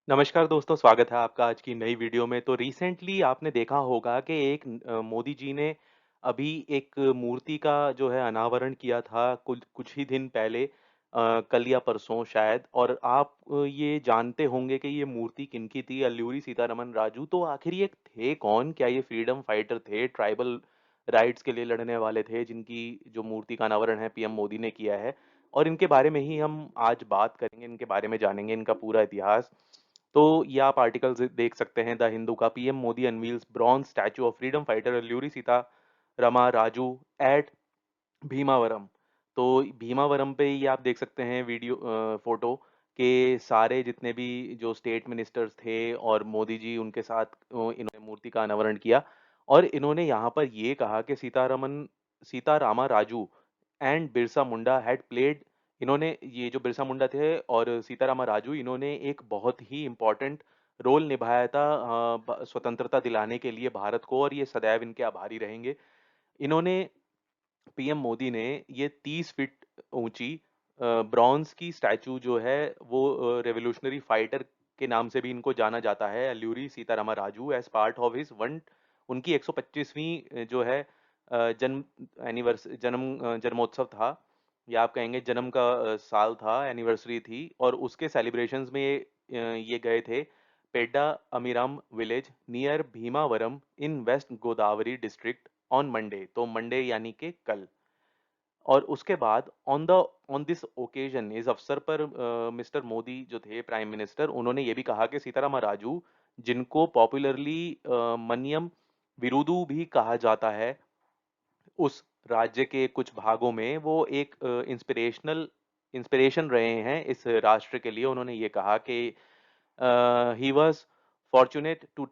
नमस्कार दोस्तों, स्वागत है आपका आज की नई वीडियो में। तो रिसेंटली आपने देखा होगा कि मोदी जी ने अभी एक मूर्ति का जो है अनावरण किया था कुछ कुछ ही दिन पहले, कल या परसों शायद। और आप ये जानते होंगे कि ये मूर्ति किनकी थी, अल्लूरी सीतारमन राजू। तो आखिर ये थे कौन? क्या ये फ्रीडम फाइटर थे, ट्राइबल राइट्स के लिए लड़ने वाले थे, जिनकी जो मूर्ति का अनावरण है पीएम मोदी ने किया है? और इनके बारे में ही हम आज बात करेंगे, इनके बारे में जानेंगे, इनका पूरा इतिहास। तो ये आप आर्टिकल्स देख सकते हैं द हिंदू का। PM Modi unveils bronze statue of freedom fighter Alluri Sita Rama Raju at Bhimavaram. तो भीमावरम पे ये आप देख सकते हैं वीडियो, फोटो के सारे जितने भी जो स्टेट मिनिस्टर्स थे और मोदी जी उनके साथ इन्होंने मूर्ति का अनावरण किया। और इन्होंने यहाँ पर ये कहा कि Sitarama Raju and Birsa Munda had played. इन्होंने ये जो बिरसा मुंडा थे और सीतारामा राजू, इन्होंने एक बहुत ही इम्पोर्टेंट रोल निभाया था स्वतंत्रता दिलाने के लिए भारत को, और ये सदैव इनके आभारी रहेंगे। इन्होंने पीएम मोदी ने ये 30 फीट ऊंची ब्रॉन्ज की स्टैचू जो है वो रेवोल्यूशनरी फाइटर के नाम से भी इनको जाना जाता है, Alluri Sitarama Raju, as part of his one उनकी 125वीं जो है जन्मोत्सव था, या आप कहेंगे जन्म का साल था, एनिवर्सरी थी। और उसके सेलिब्रेशंस में ये गए थे Pedda Amiram village near Bhimavaram in West Godavari district on Monday. तो मंडे यानी कि कल। और उसके बाद ऑन दिस ओकेजन, इस अवसर पर मिस्टर मोदी जो थे प्राइम मिनिस्टर, उन्होंने ये भी कहा कि सीतारामा राजू, जिनको पॉपुलरली मनियम विरुदु भी कहा जाता है, उस राज्य के कुछ भागों में वो एक इंस्पिरेशन रहे हैं इस राष्ट्र के लिए। उन्होंने ये कहा कि he was fortunate to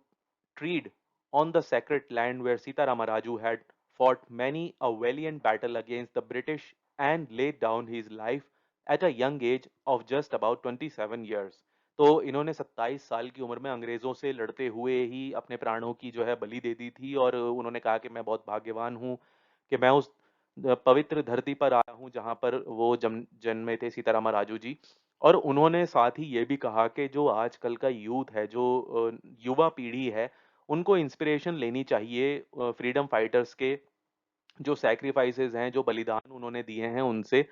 tread on the sacred land where Sita Ramaraju had fought many a valiant battle against the British and laid down his life at a young age of just about 27 years। तो इन्होंने 27 साल की उम्र में अंग्रेजों से लड़ते हुए ही अपने प्राणों की जो है बलि दे दी थी। और उन्होंने कहा कि मैं बहुत भाग्यवान हूँ कि मैं उस पवित्र धरती पर आया हूँ जहाँ पर वो जन्मे थे, सीतारामा राजू जी। और उन्होंने साथ ही ये भी कहा कि जो आजकल का यूथ है, जो युवा पीढ़ी है, उनको इंस्पिरेशन लेनी चाहिए फ्रीडम फाइटर्स के जो सैक्रिफाइसेस हैं, जो बलिदान उन्होंने दिए हैं उनसे।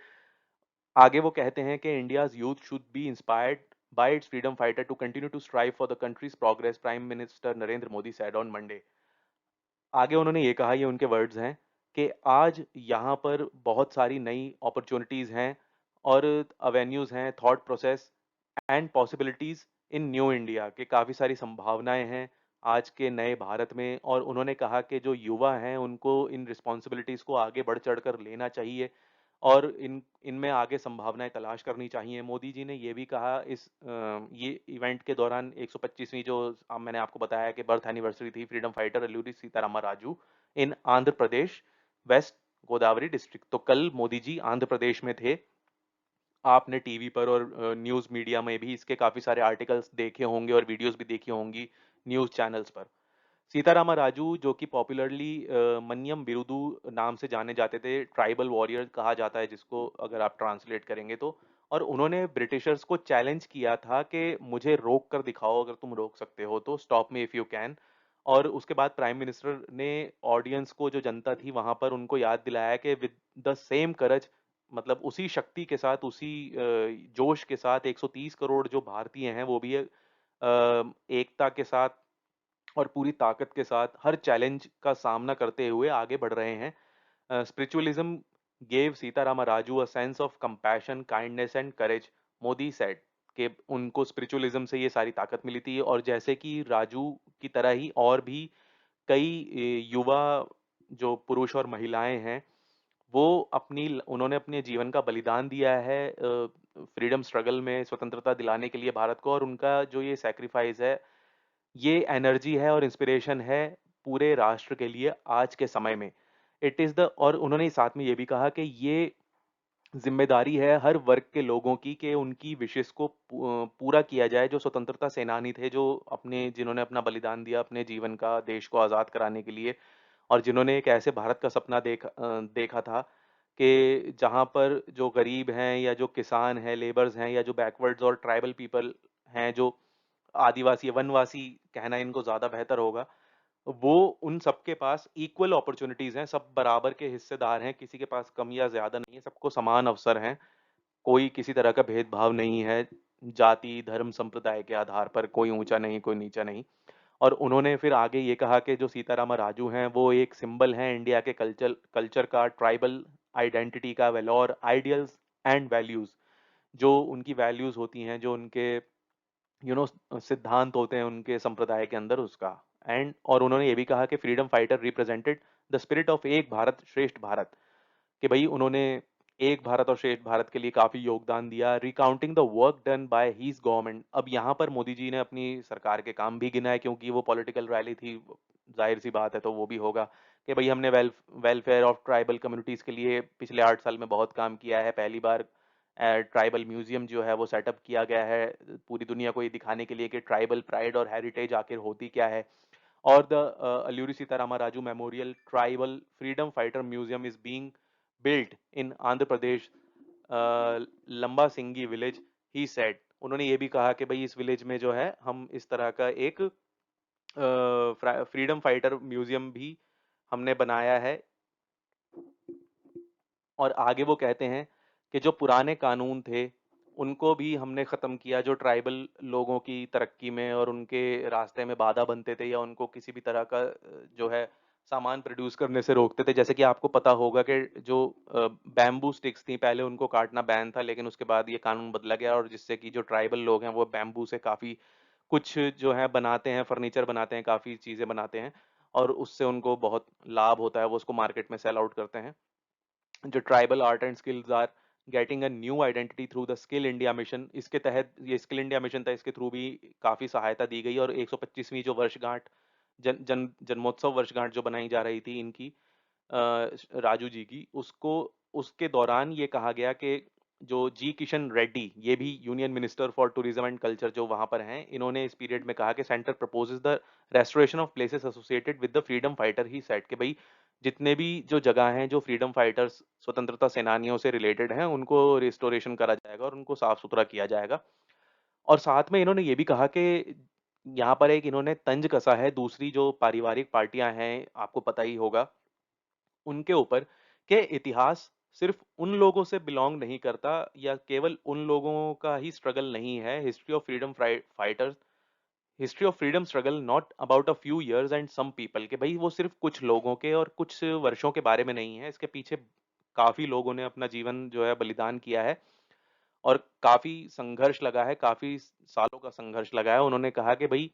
आगे वो कहते हैं कि India's youth should be inspired by its freedom fighter to continue to strive for the country's progress, prime minister Narendra Modi said on Monday. आगे उन्होंने ये कहा, ये उनके वर्ड्स हैं, कि आज यहाँ पर बहुत सारी नई अपॉर्चुनिटीज़ हैं और अवेन्यूज़ हैं, thought process and possibilities in new India, के काफ़ी सारी संभावनाएं हैं आज के नए भारत में। और उन्होंने कहा कि जो युवा हैं उनको इन रिस्पॉन्सिबिलिटीज़ को आगे बढ़ चढ़ कर लेना चाहिए और इनमें आगे संभावनाएं तलाश करनी चाहिए। मोदी जी ने ये भी कहा इस ये इवेंट के दौरान, 125वीं जो मैंने आपको बताया कि बर्थ एनिवर्सरी थी फ्रीडम फाइटर अल्लूरी सीतारामा राजू इन आंध्र प्रदेश वेस्ट गोदावरी डिस्ट्रिक्ट। तो कल मोदी जी आंध्र प्रदेश में थे। आपने टीवी पर और न्यूज़ मीडिया में भी इसके काफ़ी सारे आर्टिकल्स देखे होंगे और वीडियोस भी देखी होंगी न्यूज़ चैनल्स पर। सीतारामा राजू, जो कि पॉपुलरली मन्यम बिरुदु नाम से जाने जाते थे, ट्राइबल वॉरियर कहा जाता है जिसको, अगर आप ट्रांसलेट करेंगे तो। और उन्होंने ब्रिटिशर्स को चैलेंज किया था कि मुझे रोक कर दिखाओ, अगर तुम रोक सकते हो तो, stop me if you can. और उसके बाद प्राइम मिनिस्टर ने ऑडियंस को, जो जनता थी वहां पर, उनको याद दिलाया कि विद द सेम करज, मतलब उसी शक्ति के साथ, उसी जोश के साथ 130 करोड़ जो भारतीय हैं वो भी एकता के साथ और पूरी ताकत के साथ हर चैलेंज का सामना करते हुए आगे बढ़ रहे हैं। Spiritualism gave Sitarama Raju a sense of compassion, kindness and courage, Modi said. कि उनको स्पिरिचुअलिज्म से ये सारी ताकत मिली थी। और जैसे कि राजू की तरह ही और भी कई युवा जो पुरुष और महिलाएं हैं, वो उन्होंने अपने जीवन का बलिदान दिया है फ्रीडम स्ट्रगल में, स्वतंत्रता दिलाने के लिए भारत को। और उनका जो ये सैक्रिफाइस है, ये एनर्जी है और इंस्पिरेशन है पूरे राष्ट्र के लिए आज के समय में। इट इज़ द और उन्होंने साथ में ये भी कहा कि ये जिम्मेदारी है हर वर्ग के लोगों की कि उनकी विशेष को पूरा किया जाए, जो स्वतंत्रता सेनानी थे, जो जिन्होंने अपना बलिदान दिया अपने जीवन का देश को आज़ाद कराने के लिए। और जिन्होंने एक ऐसे भारत का सपना देखा था कि जहाँ पर जो गरीब हैं, या जो किसान हैं, लेबर्स हैं, या जो बैकवर्ड्स और ट्राइबल पीपल हैं, जो आदिवासी वनवासी कहना इनको ज़्यादा बेहतर होगा, वो उन सबके पास इक्वल अपॉर्च्युनिटीज़ हैं, सब बराबर के हिस्सेदार हैं, किसी के पास कम या ज़्यादा नहीं है, सबको समान अवसर हैं। कोई किसी तरह का भेदभाव नहीं है, जाति, धर्म, संप्रदाय के आधार पर कोई ऊँचा नहीं, कोई नीचा नहीं। और उन्होंने फिर आगे ये कहा कि जो सीतारामा राजू हैं, वो एक सिंबल हैं इंडिया के कल्चर कल्चर का, ट्राइबल आइडेंटिटी का, वेलोर आइडियल्स एंड वैल्यूज़, जो उनकी वैल्यूज़ होती हैं, जो उनके सिद्धांत होते हैं उनके संप्रदाय के अंदर उसका। एंड और उन्होंने ये भी कहा कि freedom fighter represented the spirit of एक भारत श्रेष्ठ भारत, कि भाई उन्होंने एक भारत और श्रेष्ठ भारत के लिए काफी योगदान दिया, recounting the work done by his government. अब यहाँ पर मोदी जी ने अपनी सरकार के काम भी गिनाए, क्योंकि वो पॉलिटिकल रैली थी, जाहिर सी बात है, तो वो भी होगा कि भाई हमने वेलफेयर ऑफ ट्राइबल कम्युनिटीज के लिए पिछले 8 साल में बहुत काम किया है। पहली बार ट्राइबल म्यूजियम जो है वो सेटअप किया गया है पूरी दुनिया को ये दिखाने के लिए कि ट्राइबल प्राइड और हेरिटेज आखिर होती क्या है। और the Alluri Sitarama Raju Memorial Tribal Freedom Fighter Museum is being built in Andhra Pradesh, लंबा सिंगी विलेज, ही सेड। उन्होंने ये भी कहा कि भाई इस विलेज में जो है हम इस तरह का एक फ्रीडम फाइटर म्यूजियम भी हमने बनाया है। और आगे वो कहते हैं कि जो पुराने कानून थे उनको भी हमने ख़त्म किया, जो ट्राइबल लोगों की तरक्की में और उनके रास्ते में बाधा बनते थे या उनको किसी भी तरह का जो है सामान प्रोड्यूस करने से रोकते थे। जैसे कि आपको पता होगा कि जो बैम्बू स्टिक्स थी, पहले उनको काटना बैन था, लेकिन उसके बाद ये कानून बदला गया, और जिससे कि जो ट्राइबल लोग हैं वो बैम्बू से काफ़ी कुछ जो है बनाते हैं, फर्नीचर बनाते हैं, काफ़ी चीज़ें बनाते हैं, और उससे उनको बहुत लाभ होता है, वो उसको मार्केट में सेल आउट करते हैं। जो tribal art and skills are getting a new identity through the Skill India mission. इसके तहत ये स्किल इंडिया मिशन था, इसके थ्रू भी काफ़ी सहायता दी गई। और 125वीं जो वर्षगांठ, जन्मोत्सव वर्षगांठ जो बनाई जा रही थी इनकी, राजू जी की, उसको उसके दौरान ये कहा गया कि जो जी किशन रेड्डी, ये भी union minister for tourism and culture जो वहां पर हैं, इन्होंने इस पीरियड में कहा कि centre proposes the restoration of places associated with the freedom fighter. He set कि भाई जितने भी जो जगह हैं जो फ्रीडम फाइटर्स, स्वतंत्रता सेनानियों से रिलेटेड हैं, उनको रिस्टोरेशन करा जाएगा और उनको साफ सुथरा किया जाएगा। और साथ में इन्होंने ये भी कहा कि यहाँ पर एक इन्होंने तंज कसा है दूसरी जो पारिवारिक पार्टियां हैं, आपको पता ही होगा उनके ऊपर, कि इतिहास सिर्फ उन लोगों से बिलोंग नहीं करता या केवल उन लोगों का ही स्ट्रगल नहीं है। History of freedom fighters, history of freedom struggle not about a few years and some people, के भाई वो सिर्फ कुछ लोगों के और कुछ वर्षों के बारे में नहीं है, इसके पीछे काफी लोगों ने अपना जीवन जो है बलिदान किया है, और काफी संघर्ष लगा है, काफी सालों का संघर्ष लगा है। उन्होंने कहा कि भाई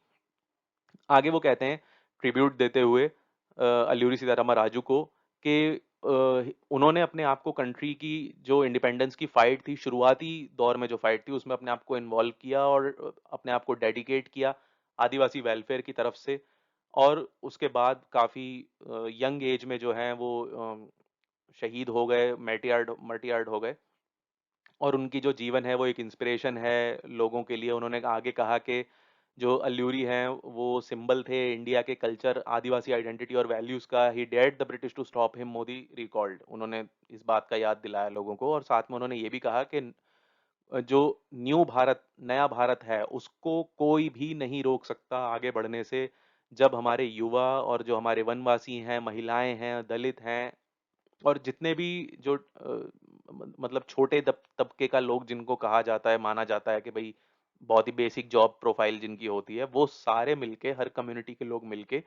आगे वो कहते हैं ट्रिब्यूट देते हुए अल्लूरी सीतारामा राजू को, कि उन्होंने अपने आप को कंट्री की जो इंडिपेंडेंस की फाइट थी, शुरुआती दौर में जो फाइट थी, उसमें अपने आप को इन्वॉल्व किया और अपने आप को डेडिकेट किया आदिवासी वेलफेयर की तरफ से। और उसके बाद काफ़ी यंग एज में जो है वो शहीद हो गए, मर्टियार्ड हो गए। और उनकी जो जीवन है वो एक इंस्पिरेशन है लोगों के लिए। उन्होंने आगे कहा कि जो अल्लूरी हैं वो सिंबल थे इंडिया के कल्चर, आदिवासी आइडेंटिटी और वैल्यूज का। He dared the British to stop him, Modi recalled. उन्होंने इस बात का याद दिलाया लोगों को, और साथ में उन्होंने ये भी कहा कि जो न्यू भारत, नया भारत है, उसको कोई भी नहीं रोक सकता आगे बढ़ने से, जब हमारे युवा और जो हमारे वनवासी हैं, महिलाएं हैं, दलित हैं, और जितने भी जो मतलब छोटे तबके का लोग जिनको कहा जाता है, माना जाता है कि भाई बहुत ही बेसिक जॉब प्रोफाइल जिनकी होती है, वो सारे मिलके, हर कम्युनिटी के लोग मिलके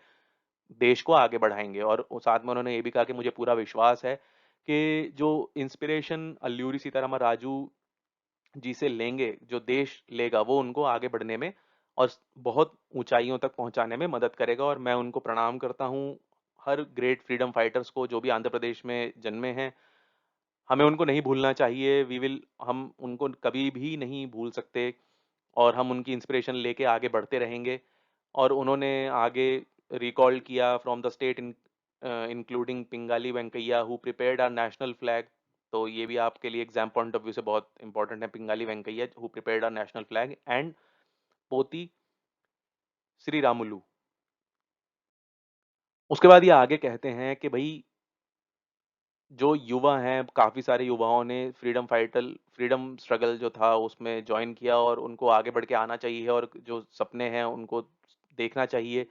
देश को आगे बढ़ाएंगे। और साथ में उन्होंने ये भी कहा कि मुझे पूरा विश्वास है कि जो इंस्पिरेशन अल्लूरी सीतारामा राजू जी से लेंगे, जो देश लेगा, वो उनको आगे बढ़ने में और बहुत ऊंचाइयों तक पहुंचाने में मदद करेगा। और मैं उनको प्रणाम करता हूँ, हर ग्रेट फ्रीडम फाइटर्स को जो भी आंध्र प्रदेश में जन्मे हैं। हमें उनको नहीं भूलना चाहिए, हम उनको कभी भी नहीं भूल सकते, और हम उनकी इंस्पिरेशन लेके आगे बढ़ते रहेंगे। और उन्होंने आगे रिकॉल किया from the state including Pingali Venkaiah who prepared our national flag. तो ये भी आपके लिए एग्जाम पॉइंट ऑफ व्यू से बहुत इंपॉर्टेंट है, Pingali Venkaiah who prepared our national flag, and Potti Shri Ramulu. उसके बाद ये आगे कहते हैं कि भाई जो युवा हैं, काफ़ी सारे युवाओं ने फ्रीडम स्ट्रगल जो था उसमें जॉइन किया और उनको आगे बढ़ के आना चाहिए और जो सपने हैं उनको देखना चाहिए।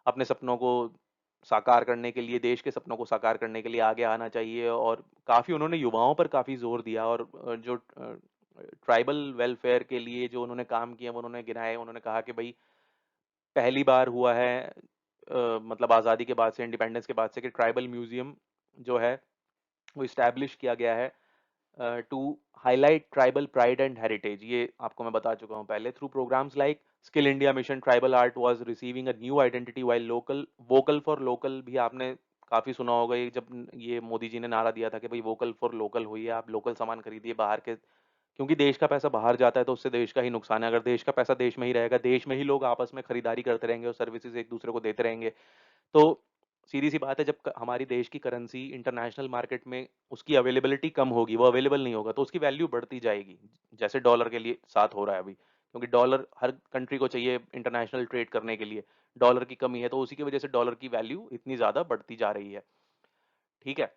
अपने सपनों को साकार करने के लिए, देश के सपनों को साकार करने के लिए आगे आना चाहिए और काफ़ी उन्होंने युवाओं पर काफ़ी ज़ोर दिया और जो ट्राइबल वेलफेयर के लिए जो उन्होंने काम किए वो उन्होंने गिनाए। उन्होंने कहा कि भई पहली बार हुआ है मतलब आज़ादी के बाद से, इंडिपेंडेंस के बाद से कि ट्राइबल म्यूज़ियम जो है वो इस्टैब्लिश किया गया है to highlight tribal pride and heritage. ये आपको मैं बता चुका हूँ पहले। Through programmes like Skill India mission, tribal art was receiving a new identity while local vocal for local भी आपने काफी सुना होगा। ये जब ये मोदी जी ने नारा दिया था कि भाई वोकल फॉर लोकल होइए, आप लोकल सामान खरीदिए बाहर के, क्योंकि देश का पैसा बाहर जाता है तो उससे देश का ही नुकसान है। अगर देश का पैसा देश में ही रहेगा, देश में ही लोग आपस में खरीदारी करते रहेंगे और सर्विसेज एक दूसरे को देते रहेंगे, तो सीधी सी बात है, जब हमारी देश की करेंसी इंटरनेशनल मार्केट में उसकी अवेलेबिलिटी कम होगी, वो अवेलेबल नहीं होगा, तो उसकी वैल्यू बढ़ती जाएगी, जैसे डॉलर के लिए साथ हो रहा है अभी, क्योंकि डॉलर हर कंट्री को चाहिए इंटरनेशनल ट्रेड करने के लिए। डॉलर की कमी है तो उसी की वजह से डॉलर की वैल्यू इतनी ज़्यादा बढ़ती जा रही है। ठीक है।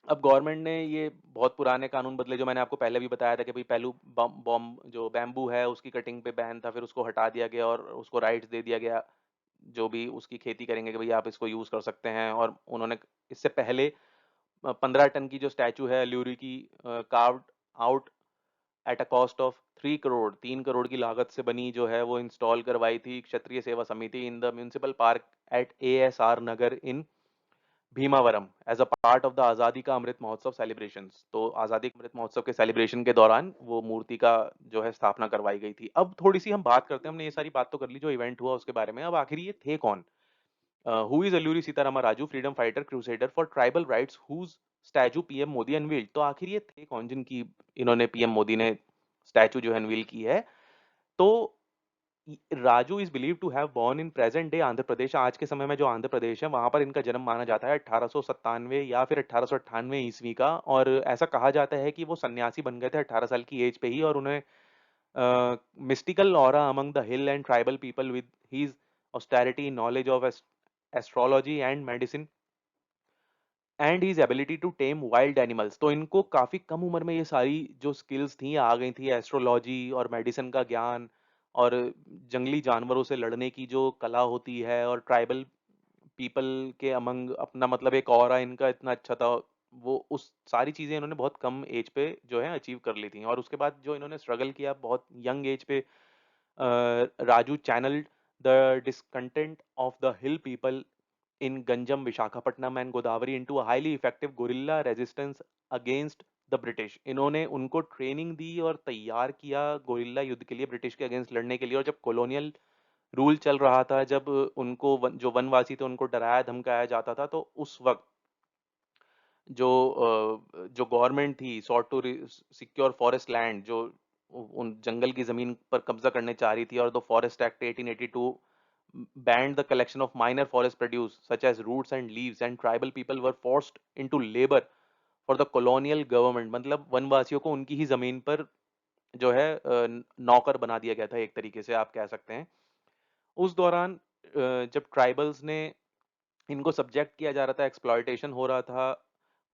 अब गवर्नमेंट ने ये बहुत पुराने कानून बदले, जो मैंने आपको पहले भी बताया था कि भाई पहलू बॉम्ब जो बैम्बू है उसकी कटिंग पे बैन था, फिर उसको हटा दिया गया और उसको राइट्स दे दिया गया, जो भी उसकी खेती करेंगे कि भाई आप इसको यूज़ कर सकते हैं। और उन्होंने इससे पहले 15 टन की जो स्टैचू है अल्यूरी की, carved out at a cost of 3 crore, 3 crore की लागत से बनी जो है वो इंस्टॉल करवाई थी Kshatriya Seva Samiti in the municipal park at ASR Nagar in Bhimavaram as a part of the Azadi Ka Amrit Mahotsav celebrations. तो आज़ादी के अमृत महोत्सव के सेलिब्रेशन के दौरान वो मूर्ति का जो है स्थापना करवाई गई थी। अब थोड़ी सी हम बात करते हैं, हमने ये सारी बात तो कर ली जो इवेंट हुआ उसके बारे में, अब आखिर ये थे कौन? Who is Alluri Sitaramar Raju, freedom fighter, crusader for tribal rights, whose statue PM Modi unveiled? तो आखिर ये थे कौन जिनकी इन्होंने PM मोदी ने स्टैचू जो है अनवील की है? तो Raju is believe to have born in present day Andhra Pradesh. आज के समय में जो आंध्र प्रदेश है वहां पर इनका जन्म माना जाता है 1897 या फिर 1898 ईस्वी का। और ऐसा कहा जाता है कि वो सन्यासी बन गए थे 18 साल की एज पे ही, और उन्हें mystical aura among the hill and tribal people with his austerity, knowledge of astrology and medicine and his ability to tame wild animals। तो इनको काफी कम उम्र में ये सारी जो स्किल्स थी आ गई थी, एस्ट्रोलॉजी और मेडिसिन का ज्ञान और जंगली जानवरों से लड़ने की जो कला होती है, और ट्राइबल पीपल के अमंग अपना मतलब एक ऑरा इनका इतना अच्छा था, वो उस सारी चीजें इन्होंने बहुत कम एज पे जो है अचीव कर ली थी। और उसके बाद जो इन्होंने स्ट्रगल किया बहुत यंग एज पे, Raju channeled the discontent of the hill people in Ganjam, Visakhapatnam and Godavari into a highly effective guerrilla resistance against the British। इन्होंने उनको ट्रेनिंग दी और तैयार किया गोरिल्ला युद्ध के लिए, ब्रिटिश के अगेंस्ट लड़ने के लिए। और जब कॉलोनियल रूल चल रहा था, जब उनको जो वनवासी थे उनको डराया धमकाया जाता था, तो उस वक्त जो गवर्नमेंट थी sought to secure forest land, जो उन जंगल की जमीन पर कब्जा करने चाह रही थी, और the forest act 1882 banned the collection of minor forest produce such as roots and leaves, and tribal people were forced into labor for the colonial government। मतलब वनवासियों को उनकी ही जमीन पर जो है नौकर बना दिया गया था, एक तरीके से आप कह सकते हैं। उस दौरान जब ट्राइबल्स ने इनको सब्जेक्ट किया जा रहा था, एक्सप्लॉयटेशन हो रहा था,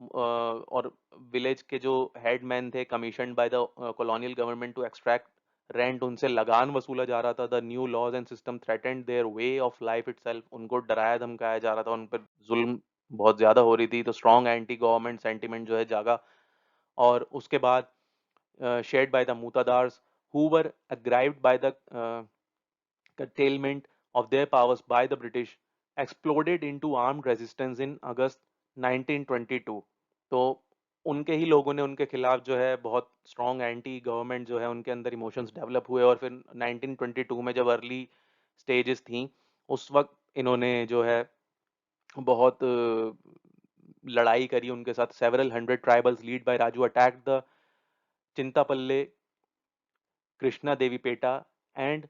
और विलेज के जो हेडमैन थे commission by the colonial government to extract rent, उनसे लगान वसूला जा रहा था। The new laws and system threatened their way of life itself, उनको डराया धमकाया जा रहा था, उन पर जुल्म बहुत ज्यादा हो रही थी। तो स्ट्रॉन्ग एंटी गवर्नमेंट सेंटिमेंट जो है जागा। और उसके बाद shared by the Mutadars, who were aggrieved by the curtailment of their powers by the British, exploded into armed resistance in August 1922। तो उनके ही लोगों ने उनके खिलाफ जो है बहुत स्ट्रॉन्ग एंटी गवर्नमेंट जो है उनके अंदर इमोशंस डेवलप हुए, और फिर 1922 में जब अर्ली स्टेजेस थी, उस वक्त इन्होंने जो है बहुत लड़ाई करी उनके साथ। Several hundred tribals lead by Raju attacked the Chintapalle, Krishna Devi Peta and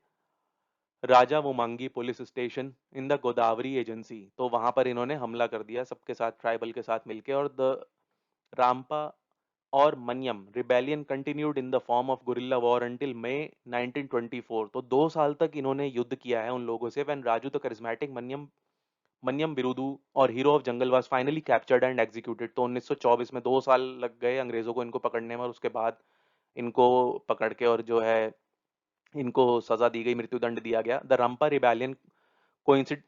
Raja Vommangi police station in the Godavari agency. तो वहां पर इन्होंने हमला कर दिया सबके साथ, ट्राइबल के साथ मिलके। और द रामपा और Manyam rebellion continued in the form of guerrilla war until May 1924। तो 2 साल तक इन्होंने युद्ध किया है उन लोगों से। व्हेन राजू द करिस्मेटिक मनियम मन्यम बिरुदु और hero of jungle was finally captured and executed. तो 1924 में 2 साल लग गए अंग्रेजों को इनको पकड़ने में, और उसके बाद इनको पकड़ के और जो है इनको सजा दी गई, मृत्युदंड दिया गया। The Rampa rebellion coincide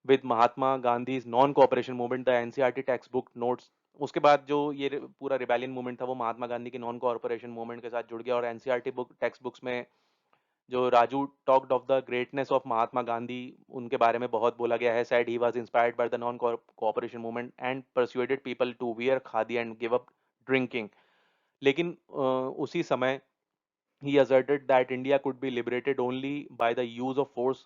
with Mahatma Gandhi's non cooperation movement, the NCERT text book notes. उसके बाद जो ये पूरा रिबेलियन मूवमेंट था वो महात्मा गांधी की नॉन कोऑपरेशन मूवमेंट के साथ जुड़ गया, और एनसीईआरटी बुक टेक्स्ट बुक्स में जो Raju talked of the greatness of Mahatma Gandhi, उनके बारे में बहुत बोला गया है। Said he was inspired by the non cooperation movement and persuaded people to wear khadi and give up drinking. लेकिन उसी समय he asserted that India could be liberated only by the use of force,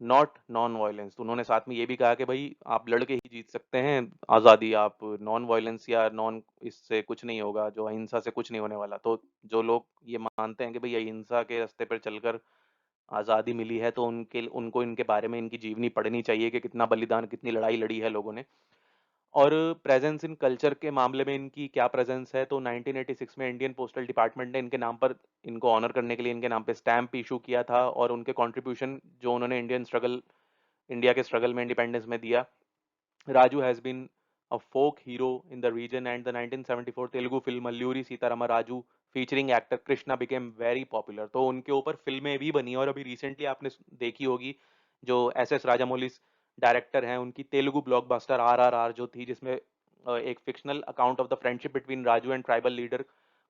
not non violence. तो उन्होंने साथ में ये भी कहा कि भाई आप लड़के ही जीत सकते हैं आज़ादी, आप नॉन वायलेंस या नॉन इससे कुछ नहीं होगा, जो अहिंसा से कुछ नहीं होने वाला। तो जो लोग ये मानते हैं कि भाई अहिंसा के रास्ते पर चलकर आज़ादी मिली है, तो उनको इनके बारे में इनकी जीवनी पढ़नी चाहिए कि कितना बलिदान, कितनी लड़ाई लड़ी है लोगों ने। और प्रेजेंस इन कल्चर के मामले में इनकी क्या प्रेजेंस है, तो 1986 में इंडियन पोस्टल डिपार्टमेंट ने इनके नाम पर, इनको ऑनर करने के लिए इनके नाम पे स्टैम्प इशू किया था, और उनके कंट्रीब्यूशन जो उन्होंने इंडिया के स्ट्रगल में, इंडिपेंडेंस में दिया। Raju has been a folk hero in the region, and the 1974 Telugu film Alluri Sitarama Raju featuring actor Krishna became very popular. तो उनके ऊपर फिल्में भी बनी, और अभी रिसेंटली आपने देखी होगी जो एस राजामौली डायरेक्टर हैं, उनकी तेलुगु ब्लॉकबस्टर RRR जो थी, जिसमें एक fictional account of the friendship between Raju and tribal leader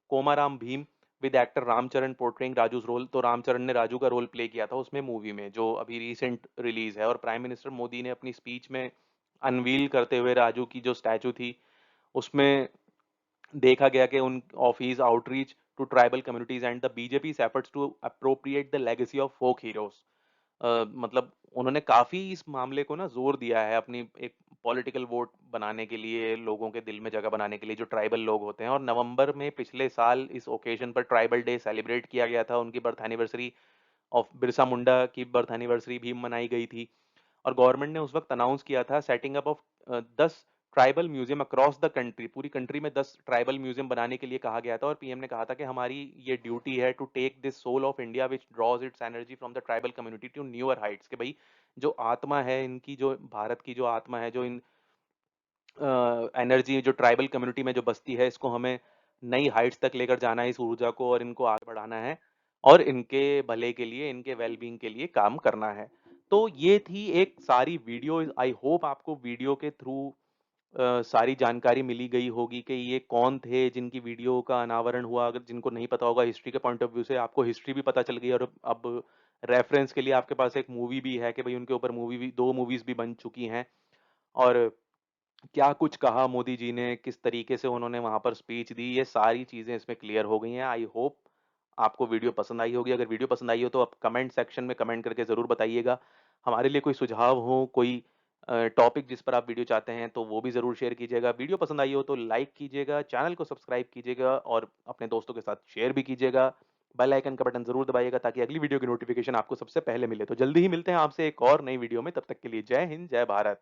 Komaram Bheem with actor Ramcharan portraying Raju's role. तो रामचरण ने राजू का रोल प्ले किया था उसमें मूवी में, जो अभी रिसेंट रिलीज है। और प्राइम मिनिस्टर मोदी ने अपनी स्पीच में अनवील करते हुए राजू की जो स्टैचू थी, उसमें देखा गया कि उन of his outreach to tribal communities and the BJP efforts to appropriate the legacy of folk heroes. मतलब उन्होंने काफी इस मामले को ना जोर दिया है अपनी एक पॉलिटिकल वोट बनाने के लिए, लोगों के दिल में जगह बनाने के लिए, जो ट्राइबल लोग होते हैं। और नवंबर में पिछले साल इस ओकेजन पर ट्राइबल डे सेलिब्रेट किया गया था, उनकी birth anniversary of Birsa Munda की बर्थ एनिवर्सरी भी मनाई गई थी। और गवर्नमेंट ने उस वक्त अनाउंस किया था setting up of 10 tribal museum across the country. पूरी कंट्री में 10 ट्राइबल म्यूजियम बनाने के लिए कहा गया था, और पीएम ने कहा था कि हमारी ये ड्यूटी है to take this soul of India which draws its energy from the tribal community to newer heights. कि भाई जो आत्मा है इनकी, जो भारत की जो आत्मा है, जो इन एनर्जी जो ट्राइबल कम्युनिटी में जो बसती है, इसको हमें नई हाइट्स तक लेकर जाना है, इस ऊर्जा को, और इनको आगे बढ़ाना है, और इनके भले के लिए, इनके वेलबींग के लिए काम करना है। तो ये थी एक सारी वीडियो। आई होप आपको वीडियो के थ्रू सारी जानकारी मिली गई होगी कि ये कौन थे जिनकी वीडियो का अनावरण हुआ। अगर जिनको नहीं पता होगा हिस्ट्री के पॉइंट ऑफ व्यू से, आपको हिस्ट्री भी पता चल गई, और अब रेफरेंस के लिए आपके पास एक मूवी भी है कि भाई उनके ऊपर मूवी भी, 2 मूवीज भी बन चुकी हैं। और क्या कुछ कहा मोदी जी ने, किस तरीके से उन्होंने वहां पर स्पीच दी, ये सारी चीजें इसमें क्लियर हो गई हैं। आई होप आपको वीडियो पसंद आई होगी। अगर वीडियो पसंद आई हो तो आप कमेंट सेक्शन में कमेंट करके जरूर बताइएगा। हमारे लिए कोई सुझाव हो, कोई टॉपिक जिस पर आप वीडियो चाहते हैं, तो वो भी जरूर शेयर कीजिएगा। वीडियो पसंद आई हो तो लाइक कीजिएगा, चैनल को सब्सक्राइब कीजिएगा, और अपने दोस्तों के साथ शेयर भी कीजिएगा। बेल आइकन का बटन जरूर दबाइएगा ताकि अगली वीडियो की नोटिफिकेशन आपको सबसे पहले मिले। तो जल्दी ही मिलते हैं आपसे एक और नई वीडियो में, तब तक के लिए जय हिंद, जय भारत।